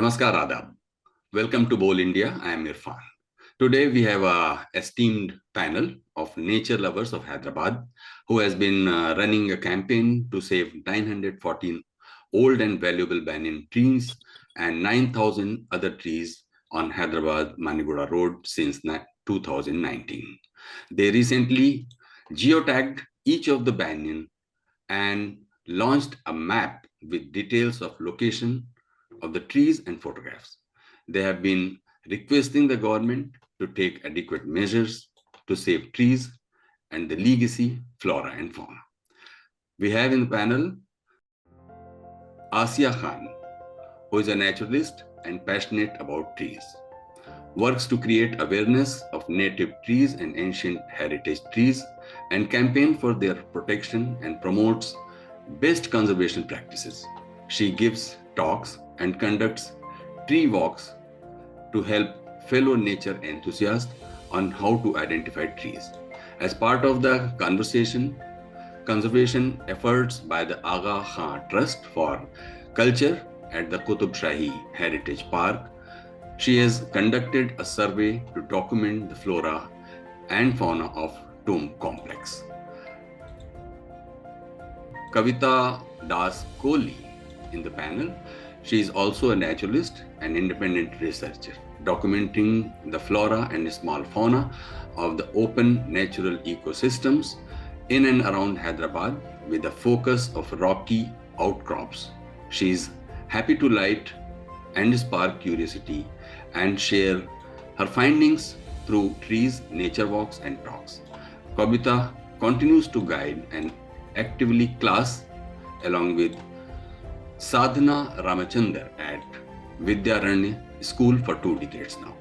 Namaskar Adab. Welcome to Bowl India. I am Irfan. Today we have a esteemed panel of nature lovers of Hyderabad who has been running a campaign to save 914 old and valuable banyan trees and 9,000 other trees on Hyderabad Maniguda Road since 2019. They recently geotagged each of the banyan and launched a map with details of location of the trees and photographs. They have been requesting the government to take adequate measures to save trees and the legacy flora and fauna. We have in the panel Asiya Khan, who is a naturalist and passionate about trees, works to create awareness of native trees and ancient heritage trees and campaign for their protection and promotes best conservation practices. She gives talks and conducts tree walks to help fellow nature enthusiasts on how to identify trees. As part of the conservation efforts by the Aga Khan Trust for Culture at the Qutb Shahi Heritage Park, she has conducted a survey to document the flora and fauna of Tomb Complex. Kobita Dass Kolli in the panel. She is also a naturalist and independent researcher, documenting the flora and small fauna of the open natural ecosystems in and around Hyderabad with a focus of rocky outcrops. She is happy to light and spark curiosity and share her findings through trees, nature walks, and talks. Kobita continues to guide and actively class along with Sadhana Ramachandar at Vidyaranya School for 2 decades now.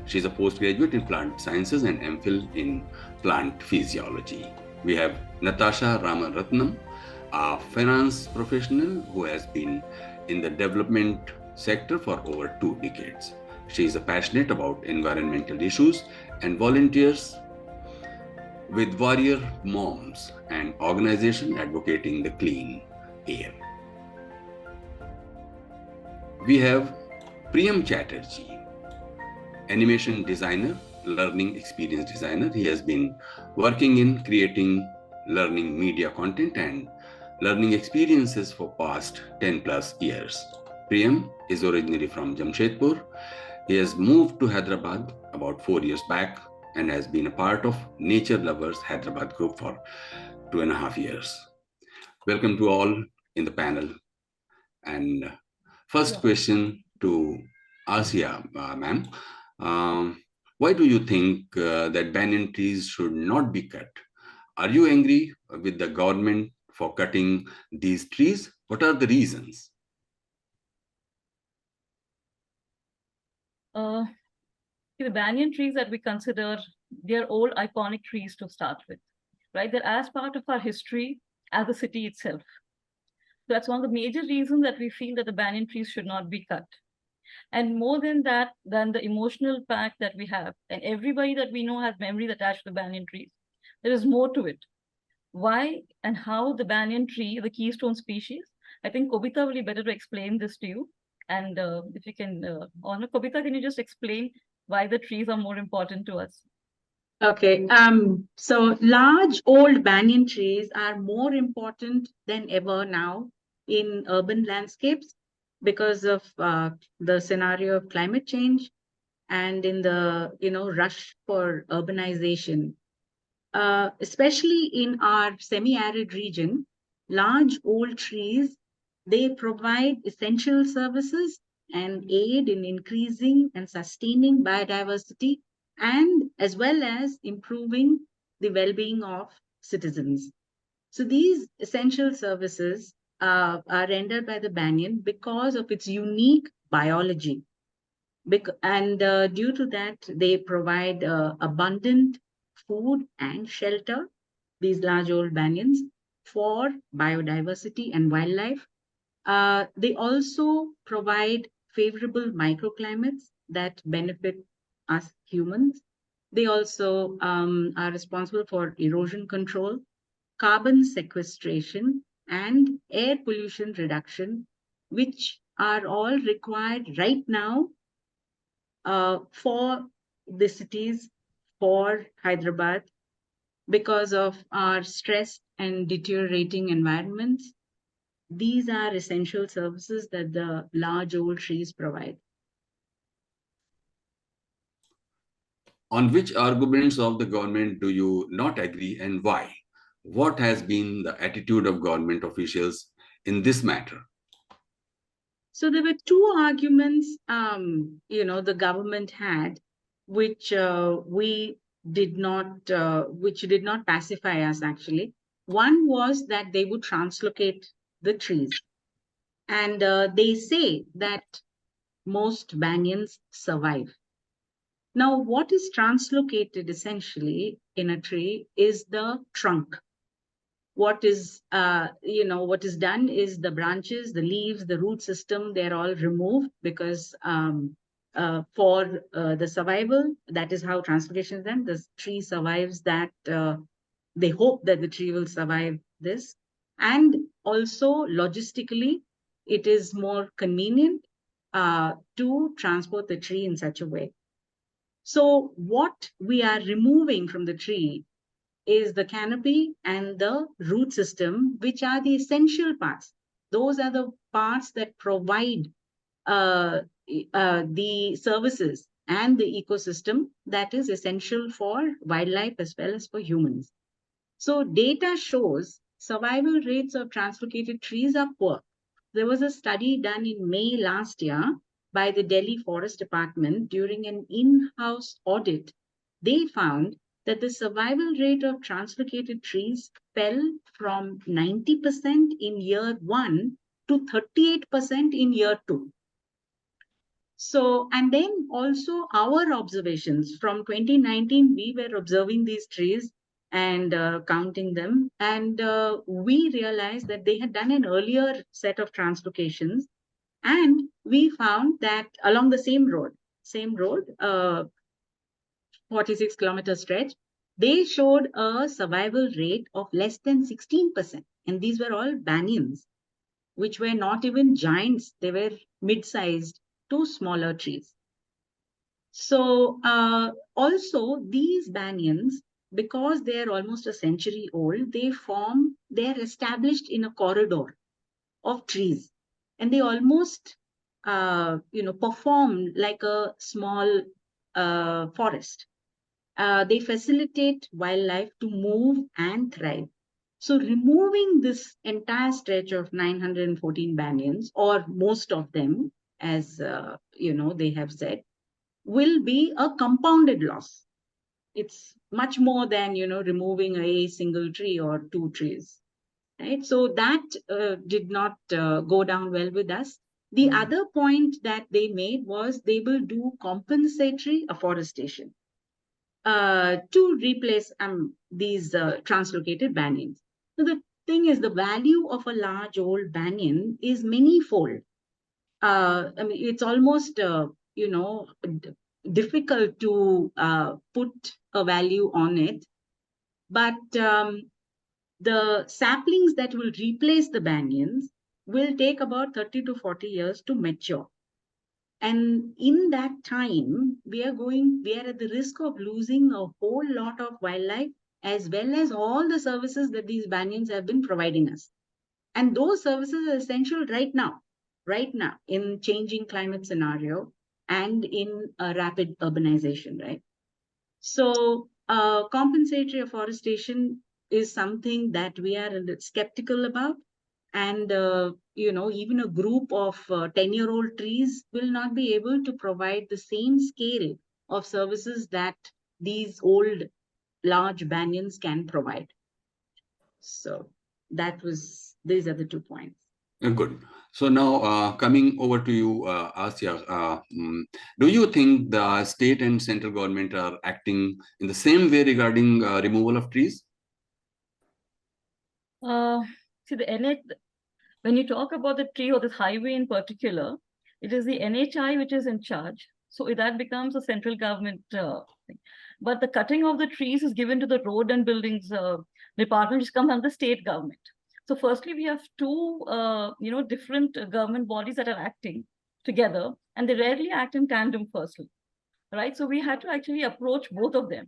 She is a postgraduate in plant sciences and MPhil in plant physiology. We have Natasha Ramaratnam, a finance professional who has been in the development sector for over 2 decades. She is passionate about environmental issues and volunteers with Warrior Moms, an organization advocating the clean air. We have Priyam Chatterjee, animation designer, learning experience designer. He has been working in creating learning media content and learning experiences for past 10 plus years. Priyam is originally from Jamshedpur. He has moved to Hyderabad about 4 years back and has been a part of Nature Lovers Hyderabad group for 2.5 years. Welcome to all in the panel. And first question to Asiya, ma'am. Why do you think that banyan trees should not be cut? Are you angry with the government for cutting these trees? What are the reasons? The banyan trees that we consider, they're all iconic trees to start with, right? They're as part of our history as the city itself. So that's one of the major reasons that we feel that the banyan trees should not be cut. And more than that, than the emotional pact that we have, and everybody that we know has memories attached to the banyan trees, there is more to it. Why and how the banyan tree, the keystone species, I think Kobita will be better to explain this to you. And if you can honor Kobita, can you just explain why the trees are more important to us? Okay, so large old banyan trees are more important than ever now in urban landscapes because of the scenario of climate change and in the rush for urbanization. Especially in our semi-arid region, large old trees, they provide essential services and aid in increasing and sustaining biodiversity and as well as improving the well-being of citizens. So these essential services are rendered by the banyan because of its unique biology. And due to that, they provide abundant food and shelter, these large old banyans, for biodiversity and wildlife. They also provide favorable microclimates that benefit us humans. They also are responsible for erosion control, carbon sequestration, and air pollution reduction, which are all required right now for the cities, for Hyderabad, because of our stressed and deteriorating environments. These are essential services that the large old trees provide. On which arguments of the government do you not agree and why? What has been the attitude of government officials in this matter? So there were two arguments, the government had, which which did not pacify us actually. One was that they would translocate the trees, and they say that most banyans survive. Now, what is translocated essentially in a tree is the trunk. What is done is the branches, the leaves, the root system, they're all removed because for the survival, that is how translocation is done. The tree survives that. They hope that the tree will survive this. And also logistically, it is more convenient to transport the tree in such a way. So what we are removing from the tree is the canopy and the root system, which are the essential parts. Those are the parts that provide the services and the ecosystem that is essential for wildlife as well as for humans. So data shows survival rates of translocated trees are poor. There was a study done in May last year by the Delhi Forest Department during an in-house audit. They found that the survival rate of translocated trees fell from 90% in year 1 to 38% in year 2. So, and then also our observations from 2019, we were observing these trees and counting them. And we realized that they had done an earlier set of translocations. And we found that along the same road, 46-kilometer stretch, they showed a survival rate of less than 16%. And these were all banyans, which were not even giants. They were mid-sized to smaller trees. So also these banyans, because they're almost a century old, they're established in a corridor of trees. And they almost, perform like a small forest. They facilitate wildlife to move and thrive. So removing this entire stretch of 914 banyans, or most of them, as they have said, will be a compounded loss. It's much more than removing a single tree or two trees, right? So that did not go down well with us. The other point that they made was they will do compensatory afforestation to replace these translocated banyans. So the thing is, the value of a large old banyan is many-fold. It's almost, difficult to put a value on it. But the saplings that will replace the banyans will take about 30 to 40 years to mature. And in that time, we are at the risk of losing a whole lot of wildlife, as well as all the services that these banyans have been providing us. And those services are essential right now in changing climate scenario and in rapid urbanization, right? So compensatory afforestation is something that we are skeptical about. And, even a group of 10-year-old trees will not be able to provide the same scale of services that these old, large banyans can provide. So these are the 2 points. Good. So now coming over to you, Asiya, do you think the state and central government are acting in the same way regarding removal of trees? See, when you talk about the tree or this highway in particular, it is the NHI which is in charge. So that becomes a central government thing. But the cutting of the trees is given to the road and buildings department, which comes under the state government. So firstly, we have two, different government bodies that are acting together, and they rarely act in tandem firstly, right? So we had to actually approach both of them.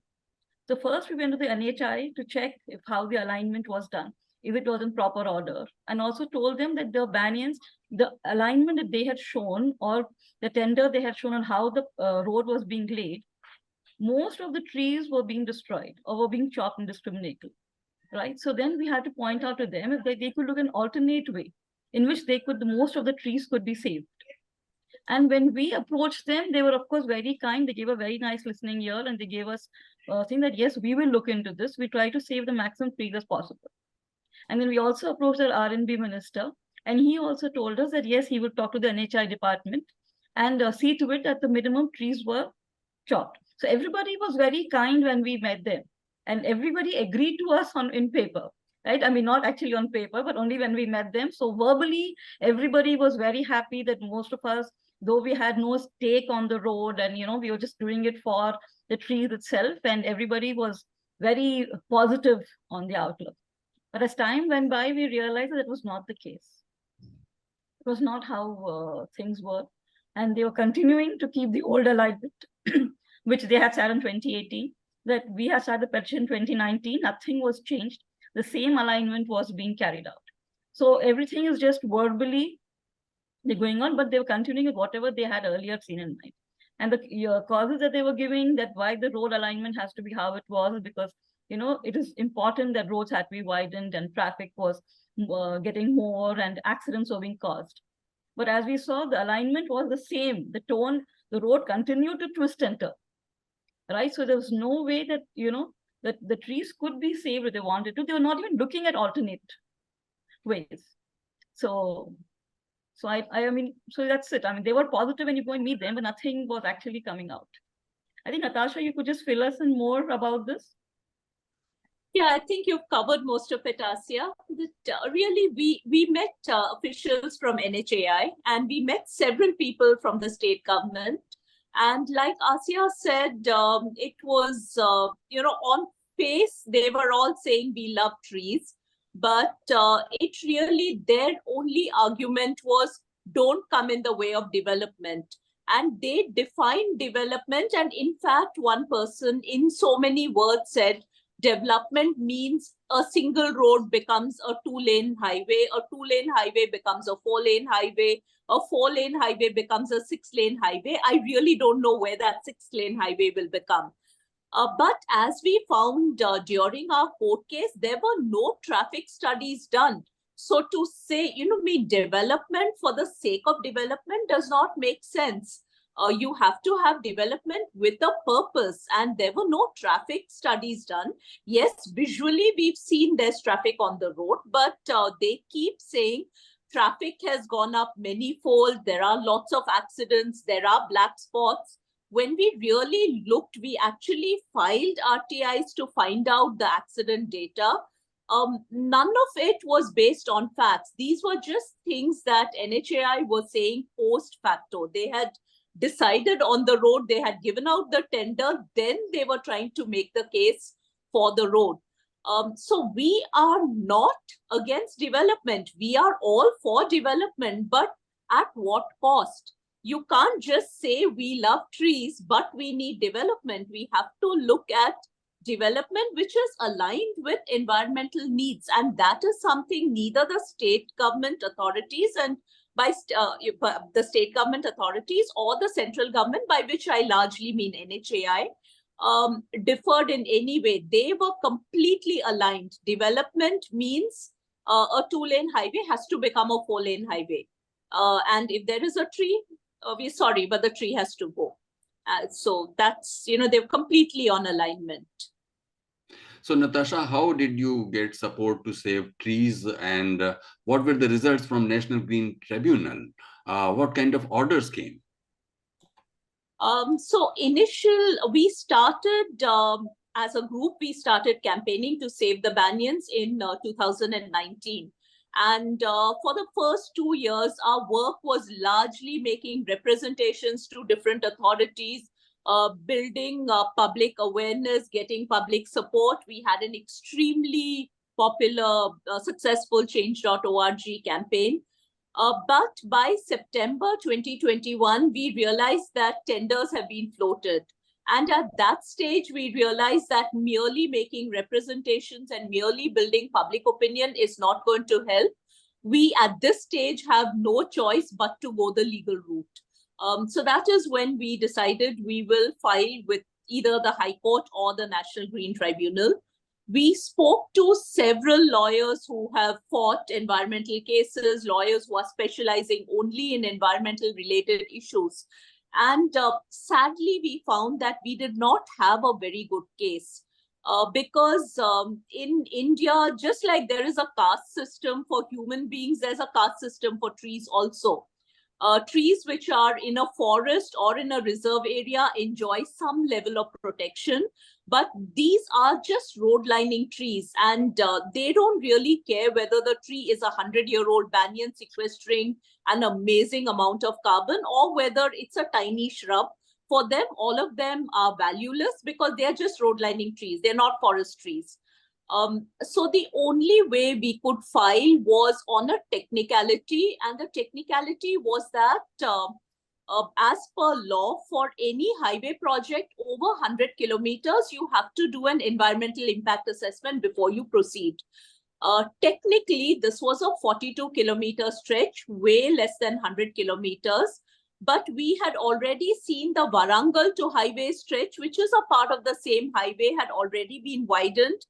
So first we went to the NHI to check if how the alignment was done, if it was in proper order, and also told them that the Banyans, the alignment that they had shown or the tender they had shown on how the road was being laid, most of the trees were being destroyed or were being chopped indiscriminately, right? So then we had to point out to them if they could look an alternate way in which they could, the most of the trees could be saved. And when we approached them, they were, of course, very kind. They gave a very nice listening ear, and they gave us saying that, yes, we will look into this. We try to save the maximum trees as possible. And then we also approached our R&B minister, and he also told us that, yes, he would talk to the NHI department and see to it that the minimum trees were chopped. So everybody was very kind when we met them, and everybody agreed to us in paper, right? I mean, not actually on paper, but only when we met them. So verbally, everybody was very happy that most of us, though we had no stake on the road, and we were just doing it for the trees itself, and everybody was very positive on the outlook. But as time went by, we realized that it was not the case. It was not how things were, and they were continuing to keep the old alignment, which they had started in 2018. That we had started the petition in 2019. Nothing was changed. The same alignment was being carried out. So everything is just verbally they're going on, but they were continuing with whatever they had earlier seen in mind. And the causes that they were giving, that why the road alignment has to be how it was, because it is important that roads had to be widened and traffic was getting more and accidents were being caused. But as we saw, the alignment was the same. The road continued to twist and turn, right? So there was no way that that the trees could be saved if they wanted to. They were not even looking at alternate ways. So I mean, so that's it. I mean, they were positive when you go and meet them, but nothing was actually coming out. I think, Natasha, you could just fill us in more about this. Yeah, I think you've covered most of it, Asiya. Really, we met officials from NHAI, and we met several people from the state government. And like Asiya said, it was, on face, they were all saying we love trees. But it really, their only argument was don't come in the way of development. And they defined development. And in fact, one person in so many words said, development means a single road becomes a 2-lane highway, a 2-lane highway becomes a 4-lane highway, a 4-lane highway becomes a 6-lane highway. I really don't know where that 6-lane highway will become. But as we found during our court case, there were no traffic studies done. So to say, development for the sake of development does not make sense. You have to have development with a purpose, and there were no traffic studies done. Yes, visually we've seen there's traffic on the road, but they keep saying traffic has gone up many-fold. There are lots of accidents. There are black spots. When we really looked, we actually filed RTIs to find out the accident data. None of it was based on facts. These were just things that NHAI was saying post facto. They had decided on the road, they had given out the tender, then they were trying to make the case for the road. So we are not against development. We are all for development, but at what cost? You can't just say we love trees, but we need development. We have to look at development which is aligned with environmental needs. And that is something neither the state government authorities and by the state government authorities or the central government, by which I largely mean NHAI, differed in any way. They were completely aligned. Development means a 2-lane highway has to become a 4-lane highway. And if there is a tree, we're sorry, but the tree has to go. So that's, they're completely on alignment. So Natasha, how did you get support to save trees, and what were the results from National Green Tribunal? What kind of orders came? So we started, as a group, we started campaigning to save the Banyans in 2019. And for the first 2 years, our work was largely making representations to different authorities, building public awareness, getting public support. We had an extremely popular, successful change.org campaign. But by September 2021, we realized that tenders have been floated. And at that stage, we realized that merely making representations and merely building public opinion is not going to help. We at this stage have no choice but to go the legal route. So that is when we decided we will file with either the High Court or the National Green Tribunal. We spoke to several lawyers who have fought environmental cases, lawyers who are specializing only in environmental related issues. And sadly, we found that we did not have a very good case because in India, just like there is a caste system for human beings, there's a caste system for trees also. Trees which are in a forest or in a reserve area enjoy some level of protection, but these are just road lining trees, and they don't really care whether the tree is a 100-year-old banyan sequestering an amazing amount of carbon or whether it's a tiny shrub. For them, all of them are valueless because they are just road lining trees. They're not forest trees. So the only way we could file was on a technicality, and the technicality was that as per law, for any highway project over 100 kilometers, you have to do an environmental impact assessment before you proceed. Technically, this was a 42-kilometer stretch, way less than 100 kilometers. But we had already seen the Warangal to highway stretch, which is a part of the same highway, had already been widened.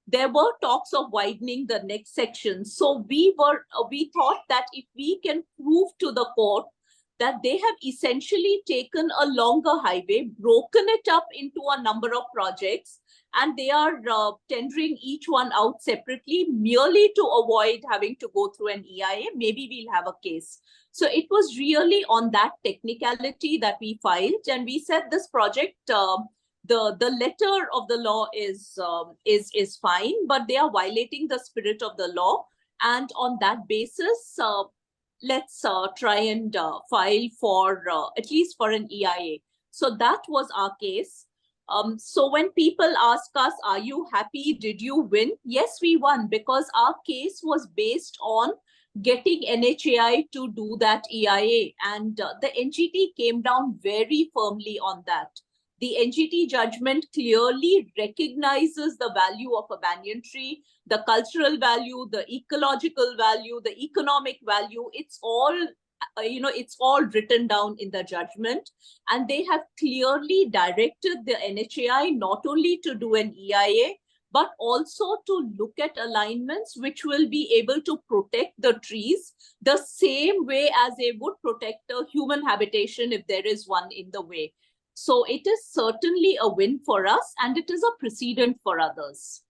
There were talks of widening the next section. So we thought that if we can prove to the court that they have essentially taken a longer highway, broken it up into a number of projects, and they are tendering each one out separately merely to avoid having to go through an EIA, maybe we'll have a case. So it was really on that technicality that we filed, and we said this project, the letter of the law is fine, but they are violating the spirit of the law. And on that basis, let's try and file for at least for an EIA. So that was our case. So when people ask us, are you happy? Did you win? Yes, we won, because our case was based on getting NHAI to do that EIA. And the NGT came down very firmly on that. The NGT judgment clearly recognizes the value of a banyan tree, the cultural value, the ecological value, the economic value. It's all, it's all written down in the judgment. And they have clearly directed the NHAI not only to do an EIA, but also to look at alignments which will be able to protect the trees the same way as they would protect a human habitation if there is one in the way. So it is certainly a win for us, and it is a precedent for others.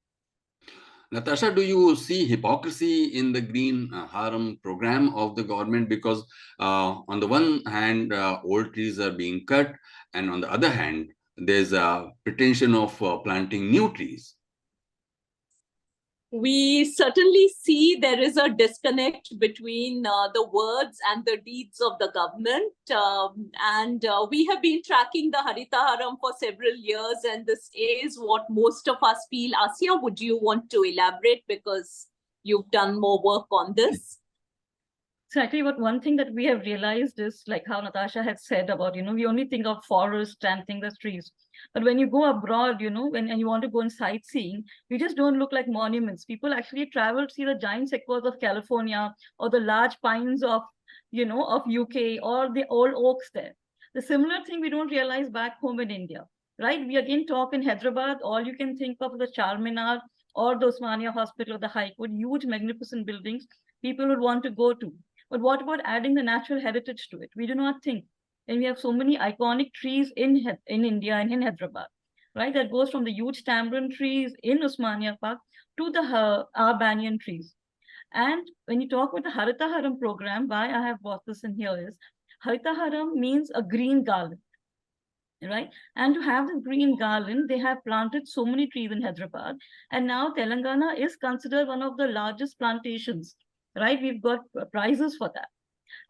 Natasha, do you see hypocrisy in the Green Haram program of the government? Because on the one hand, old trees are being cut, and on the other hand, there's a pretension of planting new trees. We certainly see there is a disconnect between the words and the deeds of the government. We have been tracking the Harita Haram for several years, and this is what most of us feel. Asiya, would you want to elaborate, because you've done more work on this? Exactly. But one thing that we have realized is, like how Natasha had said about, we only think of forest and think of trees. But when you go abroad, and you want to go in sightseeing, we just don't look like monuments. People actually travel to see the giant sequoias of California, or the large pines of, of UK, or the old oaks there. The similar thing we don't realize back home in India, right? We again talk in Hyderabad, all you can think of the Charminar or the Osmania Hospital or the High Court, huge, magnificent buildings people would want to go to. But what about adding the natural heritage to it? We do not think. And we have so many iconic trees in India and in Hyderabad, right? That goes from the huge tamarind trees in Osmania Park to the our banyan trees. And when you talk about the Harita Haram program, why I have brought this in here is, Harita Haram means a green garland, right? And to have the green garland, they have planted so many trees in Hyderabad. And now Telangana is considered one of the largest plantations, right? We've got prizes for that.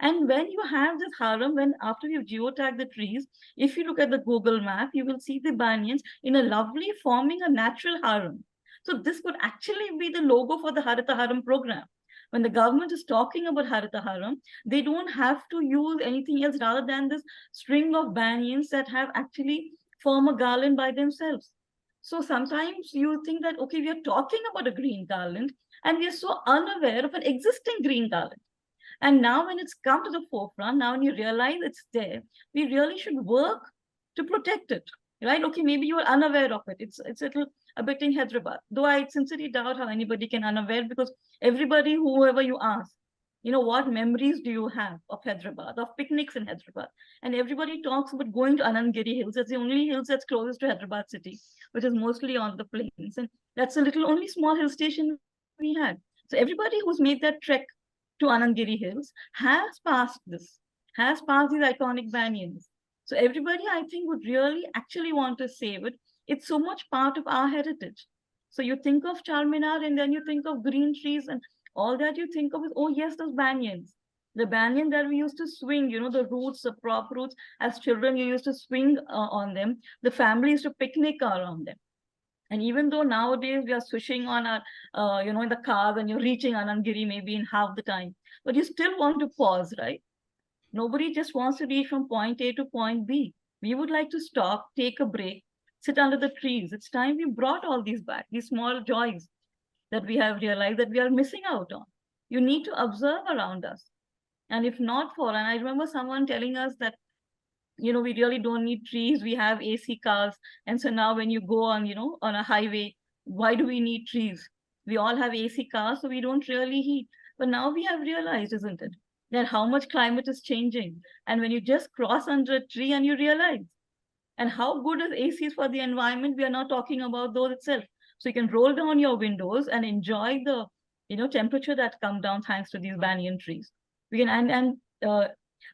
And when you have this haram, after you've geotagged the trees, if you look at the Google map, you will see the banyans in a lovely forming a natural haram. So this could actually be the logo for the Harita Haram program. When the government is talking about Harita Haram, they don't have to use anything else rather than this string of banyans that have actually form a garland by themselves. So sometimes you think that, okay, we are talking about a green garland and we are so unaware of an existing green garland. And now when it's come to the forefront, now when you realize it's there, we really should work to protect it, right? Okay, maybe you are unaware of it. It's a bit in Hyderabad, though I sincerely doubt how anybody can unaware, because everybody, whoever you ask, what memories do you have of Hyderabad, of picnics in Hyderabad? And everybody talks about going to Anandgiri Hills. That's the only hills that's closest to Hyderabad city, which is mostly on the plains. And that's a little only small hill station we had. So everybody who's made that trek to Anandgiri Hills has passed these iconic banyans. So everybody, I think, would really actually want to save it. It's so much part of our heritage. So you think of Charminar and then you think of green trees, and all that you think of is, oh yes, those banyans. The banyan that we used to swing, the roots, the prop roots, as children, you used to swing on them. The family used to picnic around them. And even though nowadays we are swishing on our, in the cars and you're reaching Anandgiri maybe in half the time, but you still want to pause, right? Nobody just wants to reach from point A to point B. We would like to stop, take a break, sit under the trees. It's time we brought all these back, these small joys that we have realized that we are missing out on. You need to observe around us. And if not for, and I remember someone telling us that, we really don't need trees. We have AC cars. And so now when you go on, on a highway, why do we need trees? We all have AC cars, so we don't really heat. But now we have realized, isn't it, that how much climate is changing. And when you just cross under a tree and you realize, and how good is ACs for the environment, we are not talking about those itself. So you can roll down your windows and enjoy the, temperature that come down thanks to these banyan trees. We can,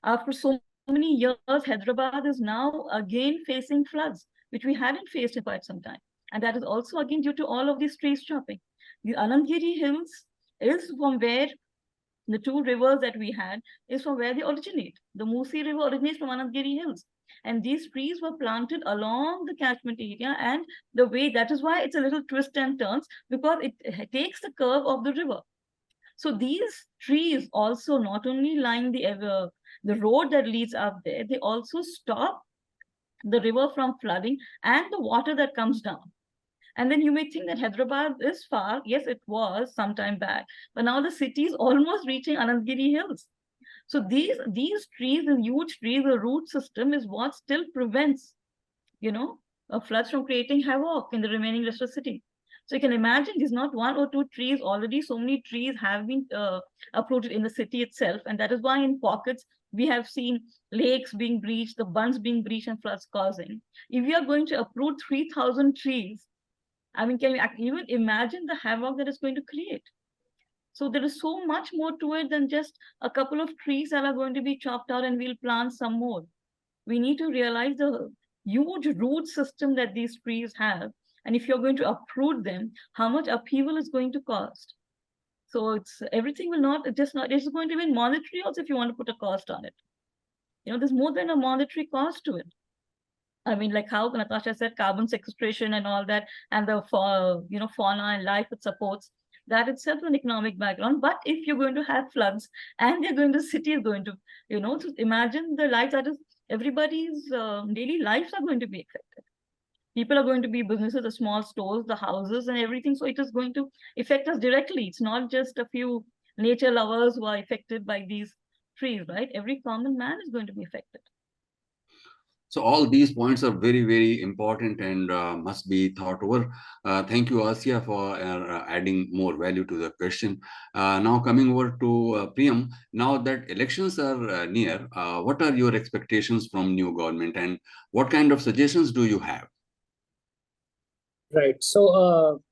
after so many years, Hyderabad is now again facing floods, which we hadn't faced in quite some time. And that is also again due to all of these trees chopping. The Anandgiri Hills is from where the two rivers that we had is from where they originate. The Musi River originates from Anandgiri Hills. And these trees were planted along the catchment area, and the way, that is why it's a little twist and turns, because it takes the curve of the river. So these trees also not only line the road that leads up there, they also stop the river from flooding and the water that comes down. And then you may think that Hyderabad is far. Yes, it was some time back, but now the city is almost reaching Anandgiri Hills. So these trees, the huge trees, the root system is what still prevents, floods from creating havoc in the remaining rest of the city. So you can imagine these not one or two trees, already so many trees have been uprooted in the city itself. And that is why in pockets, we have seen lakes being breached, the bunds being breached and floods causing. If we are going to uproot 3,000 trees, I mean, can you even imagine the havoc that is going to create? So there is so much more to it than just a couple of trees that are going to be chopped out and we'll plant some more. We need to realize the huge root system that these trees have. And if you're going to uproot them, how much upheaval is going to cost? So everything will not, it's going to be monetary also if you want to put a cost on it. There's more than a monetary cost to it. I mean, like how Natasha said, carbon sequestration and all that, and the fauna and life it supports, that itself is an economic background. But if you're going to have floods and the city is going to, to imagine the life that is, everybody's daily lives are going to be affected. People are going to be businesses, the small stores, the houses and everything. So it is going to affect us directly. It's not just a few nature lovers who are affected by these trees, right? Every common man is going to be affected. So all these points are very, very important and must be thought over. Thank you, Asiya, for adding more value to the question. Now coming over to Priyam, now that elections are near, what are your expectations from new government and what kind of suggestions do you have? Right. So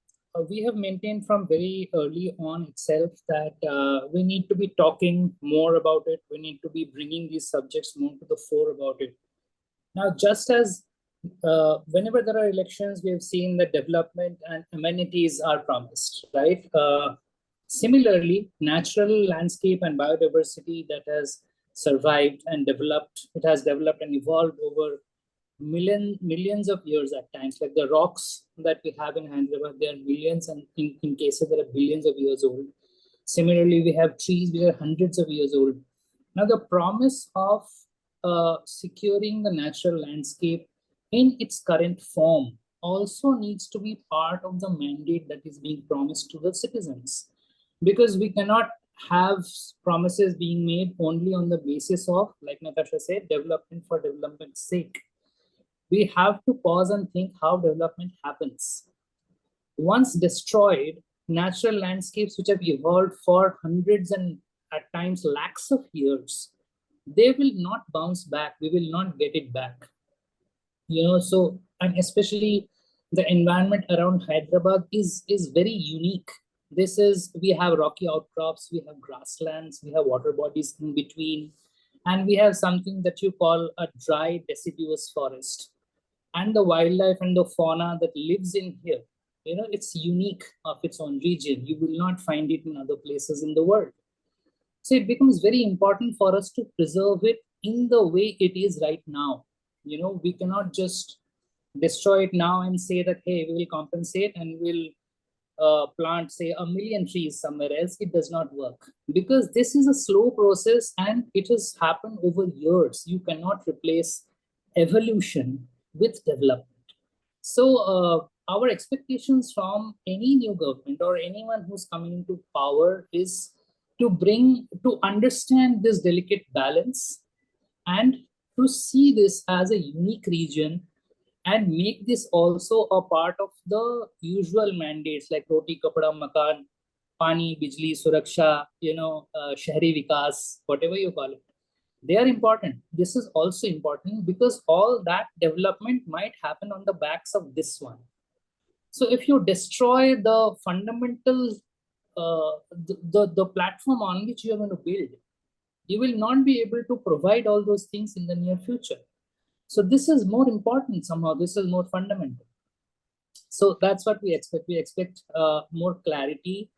we have maintained from very early on itself that we need to be talking more about it. We need to be bringing these subjects more to the fore about it. Now, just as whenever there are elections, we have seen that development and amenities are promised, right? Similarly, natural landscape and biodiversity that has survived and developed, it has developed and evolved over millions of years at times. Like the rocks that we have in Hyderabad, they are millions, and in cases that are billions of years old. Similarly, we have trees which are hundreds of years old. Now, the promise of securing the natural landscape in its current form also needs to be part of the mandate that is being promised to the citizens, because we cannot have promises being made only on the basis of, like Natasha said, development for development's sake. We have to pause and think how development happens. Once destroyed, natural landscapes which have evolved for hundreds and at times lakhs of years, they will not bounce back. We will not get it back. So, and especially the environment around Hyderabad is very unique. We have rocky outcrops, we have grasslands, we have water bodies in between, and we have something that you call a dry deciduous forest. And the wildlife and the fauna that lives in here, it's unique of its own region. You will not find it in other places in the world. So it becomes very important for us to preserve it in the way it is right now. We cannot just destroy it now and say that, hey, we will compensate and we'll plant, say, 1 million trees somewhere else. It does not work, because this is a slow process and it has happened over years. You cannot replace evolution with development. So our expectations from any new government or anyone who's coming into power is to understand this delicate balance and to see this as a unique region and make this also a part of the usual mandates like roti, kapda, makan, pani, bijli, suraksha, shahri vikas, whatever you call it. They are important. This is also important because all that development might happen on the backs of this one. So if you destroy the fundamental, the platform on which you are going to build, you will not be able to provide all those things in the near future. So this is more important somehow. This is more fundamental. So that's what we expect. We expect more clarity,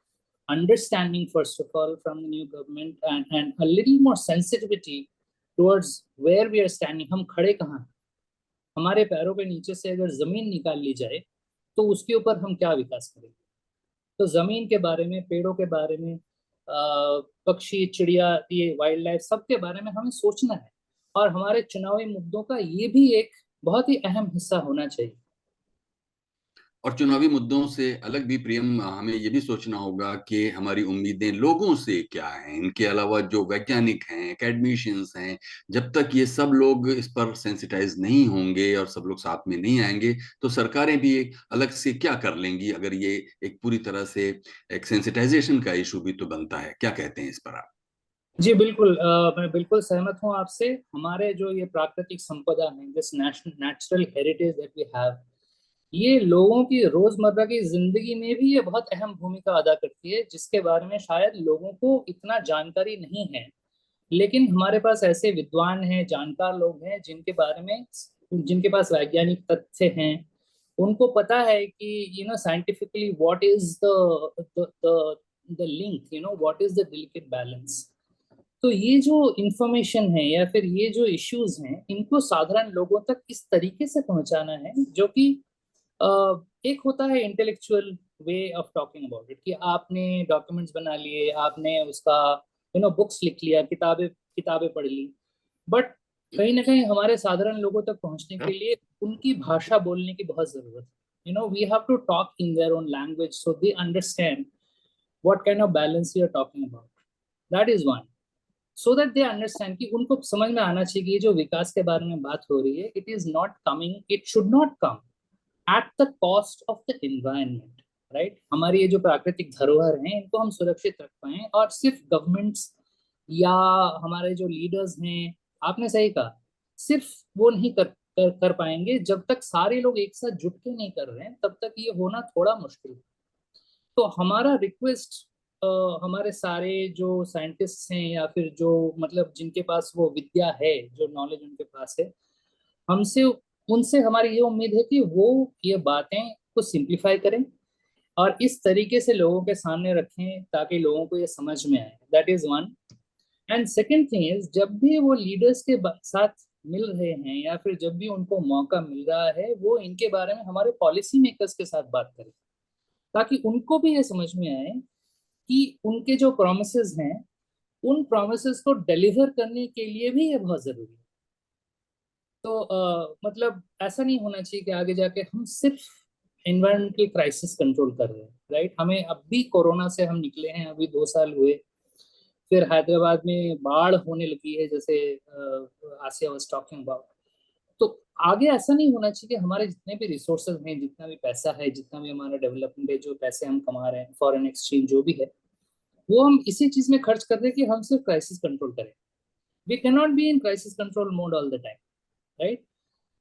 understanding, first of all, from the new government, and a little more sensitivity towards where we are standing. हम खड़े कहाँ हैं? हमारे पैरों के नीचे से अगर जमीन निकाल ली जाए तो उसके ऊपर हम क्या विकास करेंगे? तो जमीन के बारे में, पेड़ों के बारे में, पक्षी, चिड़िया, ये वाइल्ड लाइफ, सबके बारे में हमें सोचना है, और हमारे चुनावी मुद्दों का ये भी एक बहुत ही अहम हिस्सा होना चाहिए। और चुनावी मुद्दों से अलग भी प्रियम, हमें ये भी सोचना होगा कि हमारी उम्मीदें लोगों से क्या हैं। इनके अलावा जो वैज्ञानिक हैं, एकेडमिशियंस हैं, जब तक ये सब लोग इस पर सेंसिटाइज नहीं होंगे और सब लोग साथ में नहीं आएंगे तो सरकारें भी अलग से क्या कर लेंगी, अगर ये एक पूरी तरह से एक सेंसिटाइजेशन का इशू भी तो बनता है। क्या कहते हैं इस पर आप? जी बिल्कुल, मैं बिल्कुल सहमत हूँ आपसे। हमारे जो ये प्राकृतिक संपदा है, this natural heritage that we have, ये लोगों की रोजमर्रा की जिंदगी में भी ये बहुत अहम भूमिका अदा करती है, जिसके बारे में शायद लोगों को इतना जानकारी नहीं है। लेकिन हमारे पास ऐसे विद्वान हैं, जानकार लोग हैं, जिनके पास वैज्ञानिक तथ्य हैं, उनको पता है कि scientifically what is the link, what is the delicate balance. तो ये जो इंफॉर्मेशन है या फिर ये जो इश्यूज हैं, इनको साधारण लोगों तक इस तरीके से पहुंचाना है, जो कि एक होता है intellectual way of talking about it, कि आपने डॉक्यूमेंट्स बना लिए, आपने उसका बुक्स लिख लिया, किताबें पढ़ ली, बट कहीं ना कहीं हमारे साधारण लोगों तक पहुंचने के लिए उनकी भाषा बोलने की बहुत जरूरत है। We have to talk in their own language so they understand what kind of balance we are talking about. That is one, so that they understand, कि उनको समझ में आना चाहिए कि ये जो विकास के बारे में बात हो रही है, it is not coming, it should not come at the cost of the environment, right? हमारी ये जो प्राकृतिक धरोहर हैं, इनको हम सुरक्षित रख पाएं, और सिर्फ गवर्नमेंट्स या हमारे जो लीडर्स हैं, आपने सही कहा, सिर्फ वो नहीं कर पाएंगे जब तक सारे लोग एक साथ जुट के नहीं कर रहे हैं, तब तक ये होना थोड़ा मुश्किल है। तो हमारा रिक्वेस्ट हमारे सारे जो साइंटिस्ट हैं या फिर जो जिनके पास वो विद्या है, जो नॉलेज उनके पास है, उनसे हमारी ये उम्मीद है कि वो ये बातें को सिंप्लीफाई करें और इस तरीके से लोगों के सामने रखें ताकि लोगों को ये समझ में आए। That is one. And second thing is, जब भी वो लीडर्स के साथ मिल रहे हैं या फिर जब भी उनको मौका मिल रहा है, वो इनके बारे में हमारे पॉलिसी मेकर्स के साथ बात करें, ताकि उनको भी ये समझ में आए कि उनके जो प्रॉमिसेस हैं, उन प्रॉमिसेस को डिलीवर करने के लिए भी ये बहुत जरूरी है। तो मतलब ऐसा नहीं होना चाहिए कि आगे जाके हम सिर्फ एनवायरमेंटल क्राइसिस कंट्रोल कर रहे हैं, राइट। हमें अब भी कोरोना से हम निकले हैं, अभी 2 साल हुए, फिर हैदराबाद में बाढ़ होने लगी है, जैसे आसिया वाज टॉकिंग अबाउट। तो आगे ऐसा नहीं होना चाहिए कि हमारे जितने भी रिसोर्सेज हैं, जितना भी पैसा है, जितना भी हमारा डेवलपमेंट है, जो पैसे हम कमा रहे हैं, फॉरेन एक्सचेंज जो भी है, वो हम इसी चीज में खर्च कर रहे हैं कि हम सिर्फ क्राइसिस कंट्रोल करें। We can not be in crisis control mode all the time, right.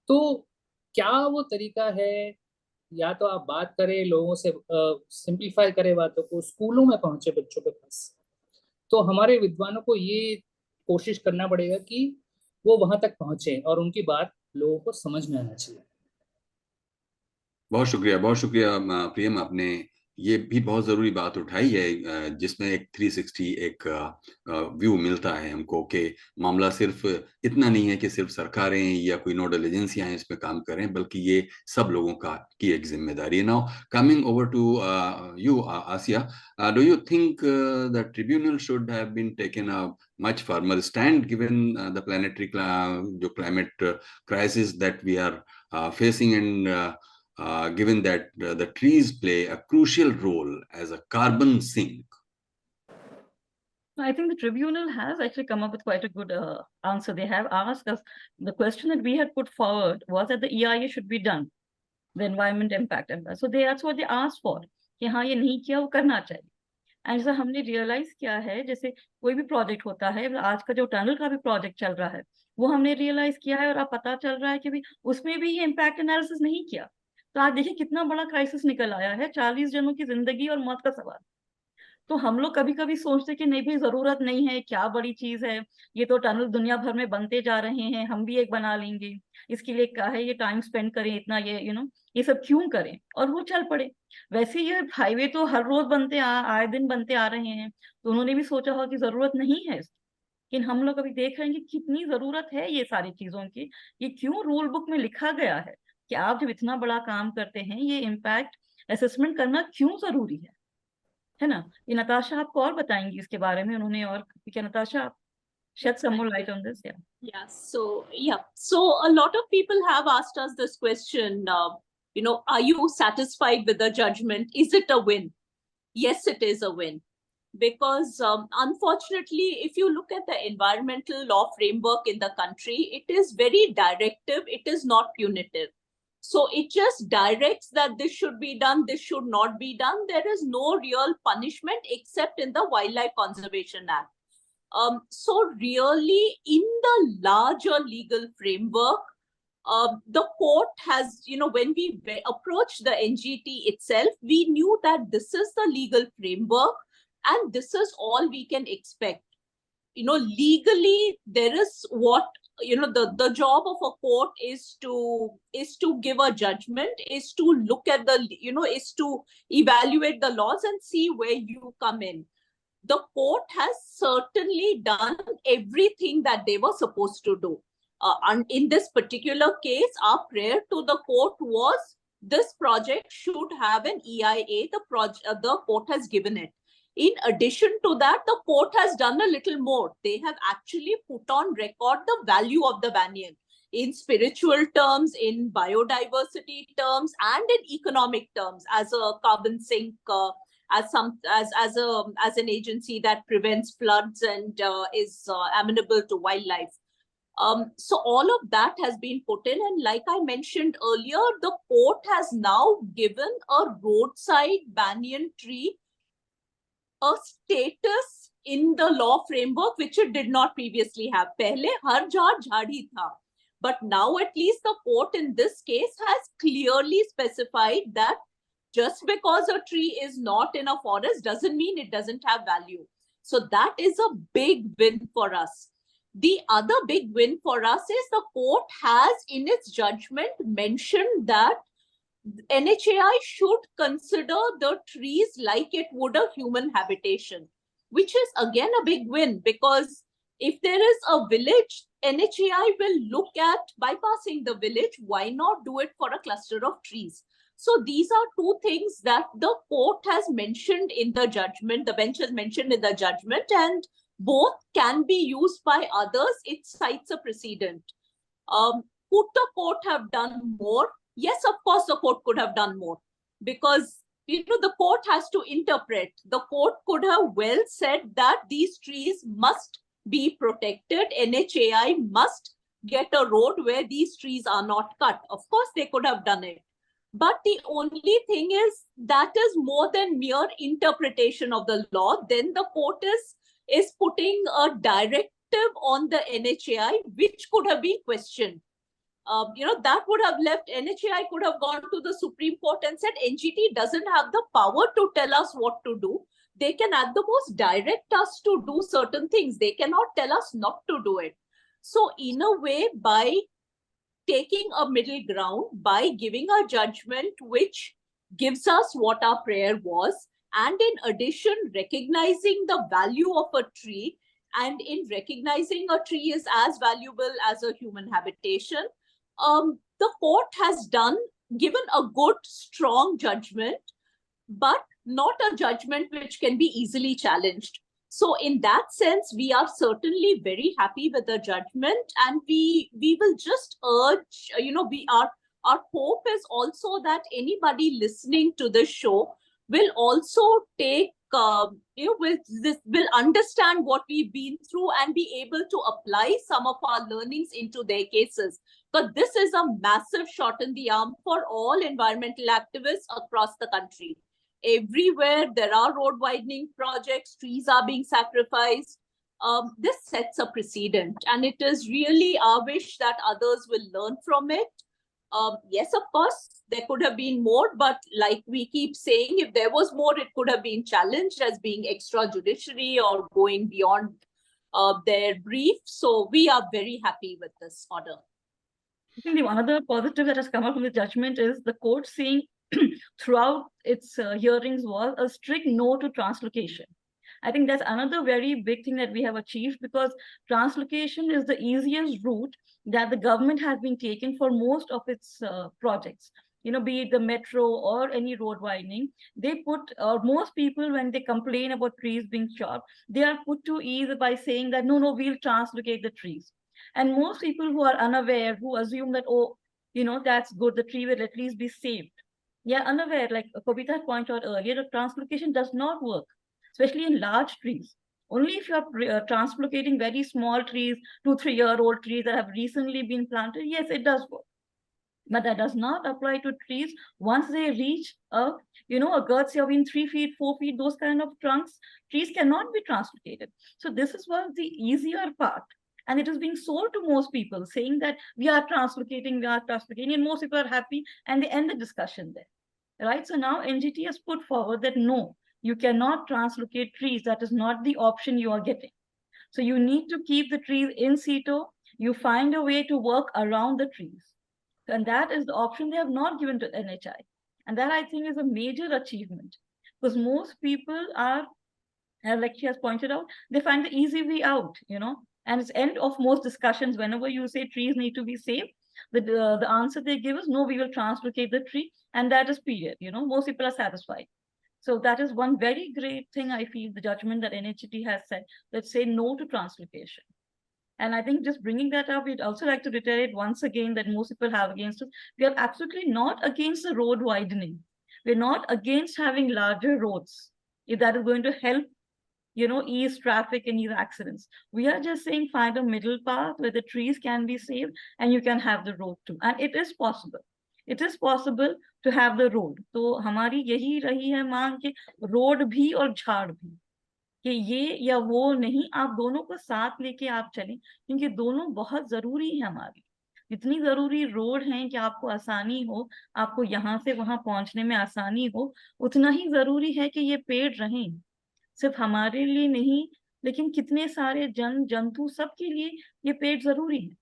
तो क्या वो तरीका है, या तो आप बात करें लोगों से, सिंप्लीफाई करें बातों को, स्कूलों में पहुंचे बच्चों के पास। तो हमारे विद्वानों को ये कोशिश करना पड़ेगा कि वो वहां तक पहुंचे और उनकी बात लोगों को समझ में आना चाहिए। बहुत शुक्रिया प्रियम, आपने ये भी बहुत ज़रूरी बात उठाई है, जिसमें एक 360 एक व्यू मिलता है हमको कि मामला सिर्फ इतना नहीं है कि सिर्फ सरकारें या कोई नोडल एजेंसियां इस पे काम करें, बल्कि ये सब लोगों की एक जिम्मेदारी है। Now coming over to you Asiya, do you think the tribunal should have been taken a much firmer stand given the planetary जो climate crisis that we are facing, and given that the trees play a crucial role as a carbon sink? I think the tribunal has actually come up with quite a good answer. They have asked us, the question that we had put forward was that the EIA should be done, the environment impact. So that's what they asked for, कि हाँ ये नहीं किया, वो करना चाहिए। And जैसा हमने रियलाइज किया है, जैसे कोई भी प्रोजेक्ट होता है, आज का जो टनल का भी प्रोजेक्ट चल रहा है, वो हमने रियलाइज किया है, और अब पता चल रहा है कि भी उसमें भी ये इम्पैक्ट एनालिसिस नहीं किया। तो आज देखिए कितना बड़ा क्राइसिस निकल आया है, 40 जनों की जिंदगी और मौत का सवाल। तो हम लोग कभी कभी सोचते कि नहीं भाई जरूरत नहीं है, क्या बड़ी चीज है, ये तो टनल दुनिया भर में बनते जा रहे हैं, हम भी एक बना लेंगे, इसके लिए क्या है ये टाइम स्पेंड करें इतना, ये ये सब क्यों करें, और वो चल पड़े। वैसे ये हाईवे तो हर रोज बनते आए दिन बनते आ रहे हैं, तो उन्होंने भी सोचा होगा कि जरूरत नहीं है इसकी। लेकिन हम लोग अभी देख रहे हैं कि कितनी जरूरत है ये सारी चीजों की। ये क्यों रूल बुक में लिखा गया है कि आप जब इतना बड़ा काम करते हैं, ये इम्पैक्ट असेसमेंट करना क्यों जरूरी है ना। ये नताशा आपको और बताएंगी इसके बारे में, उन्होंने और क्या, नताशा आप shed some more light on this? So a lot of people have asked us this question, are you satisfied with the judgment? Is it a win? Yes, it is a win, because unfortunately, if you look at the environmental law framework in the country, it is very directive, it is not punitive. So it just directs that this should be done, this should not be done. There is no real punishment except in the Wildlife Conservation Act. So really, in the larger legal framework, the court has, when we approached the NGT itself, we knew that this is the legal framework and this is all we can expect. Legally, there is what, the job of a court is to give a judgment, is to look at is to evaluate the laws and see where you come in. The court has certainly done everything that they were supposed to do. And in this particular case, our prayer to the court was this project should have an EIA. The court has given it. In addition to that, the court has done a little more. They have actually put on record the value of the banyan in spiritual terms, in biodiversity terms, and in economic terms as a carbon sink, as an agency that prevents floods and is amenable to wildlife. So all of that has been put in, and like I mentioned earlier, the court has now given a roadside banyan tree a status in the law framework which it did not previously have. Pehle har jhaad jhaadi tha. But now at least the court in this case has clearly specified that just because a tree is not in a forest doesn't mean it doesn't have value. So that is a big win for us. The other big win for us is the court has in its judgment mentioned that NHAI should consider the trees like it would a human habitation, which is again a big win, because If there is a village, NHAI will look at bypassing the village. Why not do it for a cluster of trees? So these are two things that the court has mentioned in the judgment, the bench has mentioned in the judgment, and both can be used by others. It cites a precedent. Could the court have done more? Yes, of course, the court could have done more, because the court has to interpret. The court could have well said that these trees must be protected. NHAI must get a road where these trees are not cut. Of course, they could have done it. But the only thing is that is more than mere interpretation of the law. Then the court is putting a directive on the NHAI, which could have been questioned. That would have left, NHAI could have gone to the Supreme Court and said, NGT doesn't have the power to tell us what to do. They can at the most direct us to do certain things. They cannot tell us not to do it. So in a way, by taking a middle ground, by giving a judgment which gives us what our prayer was, and in addition, recognizing the value of a tree, and in recognizing a tree is as valuable as a human habitation, the court has given a good, strong judgment, but not a judgment which can be easily challenged. So in that sense, we are certainly very happy with the judgment, and we will just urge, our hope is also that anybody listening to the show will also take, will understand what we've been through and be able to apply some of our learnings into their cases. But this is a massive shot in the arm for all environmental activists across the country. Everywhere there are road widening projects, trees are being sacrificed. This sets a precedent, and it is really our wish that others will learn from it. Yes, of course, there could have been more, but like we keep saying, if there was more, it could have been challenged as being extrajudiciary or going beyond their brief. So we are very happy with this order. I think the one other positive that has come out from the judgment is the court saying throughout its hearings was a strict no to translocation. I think that's another very big thing that we have achieved, because translocation is the easiest route that the government has been taking for most of its projects. Be it the metro or any road widening, they put, most people, when they complain about trees being chopped, they are put to ease by saying that, no, we'll translocate the trees. And most people who are unaware, who assume that, oh, that's good, the tree will at least be saved. Yeah, unaware, like Kobita pointed out earlier, the translocation does not work, especially in large trees. Only if you are translocating very small trees, 2-3-year-old trees that have recently been planted, yes, it does work. But that does not apply to trees once they reach a girth of 3 feet, 4 feet, those kind of trunks. Trees cannot be translocated. So this is one of the easier part. And it is being sold to most people, saying that we are translocating, and most people are happy, and they end the discussion there, right? So now NGT has put forward that no, you cannot translocate trees. That is not the option you are getting. So you need to keep the trees in situ. You find a way to work around the trees. And that is the option they have not given to NHI. And that, I think, is a major achievement, because most people are, like she has pointed out, they find the easy way out, and it's end of most discussions. Whenever you say trees need to be saved, the answer they give is, no, we will translocate the tree, and that is period. Most people are satisfied. So that is one very great thing, I feel, the judgment that NHT has said, let's say no to translocation. And I think just bringing that up, we'd also like to reiterate once again that most people have against us. We are absolutely not against the road widening. We're not against having larger roads, if that is going to help ease traffic and ease accidents. We are just saying find a middle path where the trees can be saved and you can have the road too. And it is possible. It is possible to have the road. तो हमारी यही रही है मांग कि road भी और झाड़ भी, कि ये या वो नहीं, आप दोनों को साथ लेके आप चलें, क्योंकि दोनों बहुत जरूरी है हमारी। इतनी जरूरी रोड है कि आपको आसानी हो, आपको यहाँ से वहां पहुंचने में आसानी हो, उतना ही जरूरी है कि ये पेड़ रहें, सिर्फ हमारे लिए नहीं, लेकिन कितने सारे जंतु सबके लिए ये पेड़ जरूरी है।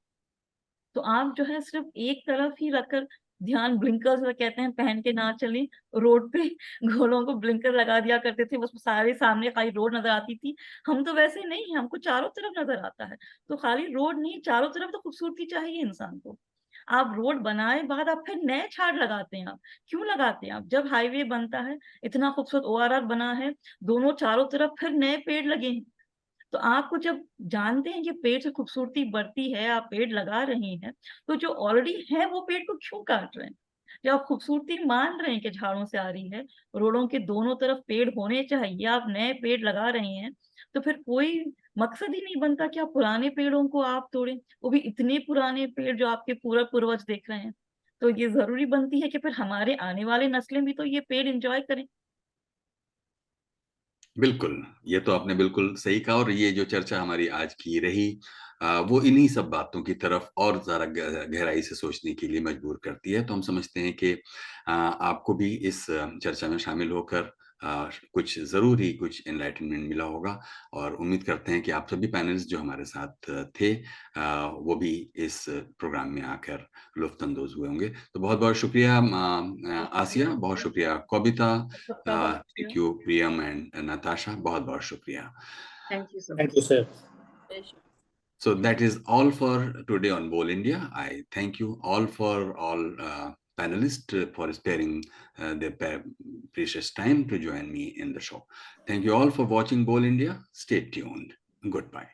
तो आप जो है सिर्फ एक तरफ ही रखकर ध्यान ब्लिंकर्स कहते हैं पहन के ना चलें। रोड पे घोड़ों को ब्लिंकर लगा दिया करते थे, बस सारे सामने खाली रोड नजर आती थी। हम तो वैसे नहीं, हमको चारों तरफ नजर आता है। तो खाली रोड नहीं, चारों तरफ तो खूबसूरती चाहिए इंसान को। आप रोड बनाए बाद आप फिर नए झाड़ लगाते हैं। आप क्यों लगाते हैं? आप जब हाईवे बनता है, इतना खूबसूरत ORR बना है, दोनों चारों तरफ फिर नए पेड़ लगे हैं। तो आपको जब जानते हैं कि पेड़ से खूबसूरती बढ़ती है, आप पेड़ लगा रहे हैं, तो जो ऑलरेडी है वो पेड़ को क्यों काट रहे हैं? जब आप खूबसूरती मान रहे हैं कि झाड़ों से आ रही है, रोडों के दोनों तरफ पेड़ होने चाहिए, आप नए पेड़ लगा रहे हैं, तो फिर कोई मकसद ही नहीं बनता कि आप पुराने पेड़ों को आप तोड़ें, वो भी इतने पुराने पेड़ जो आपके पूर्वज देख रहे हैं। तो ये जरूरी बनती है कि फिर हमारे आने वाले नस्लें भी तो ये पेड़ एंजॉय करें। बिल्कुल, ये तो आपने बिल्कुल सही कहा। और ये जो चर्चा हमारी आज की रही, वो इन्हीं सब बातों की तरफ और ज़्यादा गहराई से सोचने के लिए मजबूर करती है। तो हम समझते हैं कि आपको भी इस चर्चा में शामिल होकर कुछ ज़रूर ही कुछ एनलाइटनमेंट मिला होगा। और उम्मीद करते हैं कि आप सभी पैनलिस्ट जो हमारे साथ थे, वो भी इस प्रोग्राम में आकर लुत्फ़अंदोज़ हुए होंगे। तो बहुत-बहुत शुक्रिया आसिया, बहुत शुक्रिया Kavita, thank you Priyam and Natasha, बहुत-बहुत शुक्रिया। Thank you so much. Thank you, sir. So that is all for today on Bold India. I thank you all for all panelists for sparing their precious time to join me in the show. Thank you all for watching Bold India. Stay tuned. Goodbye.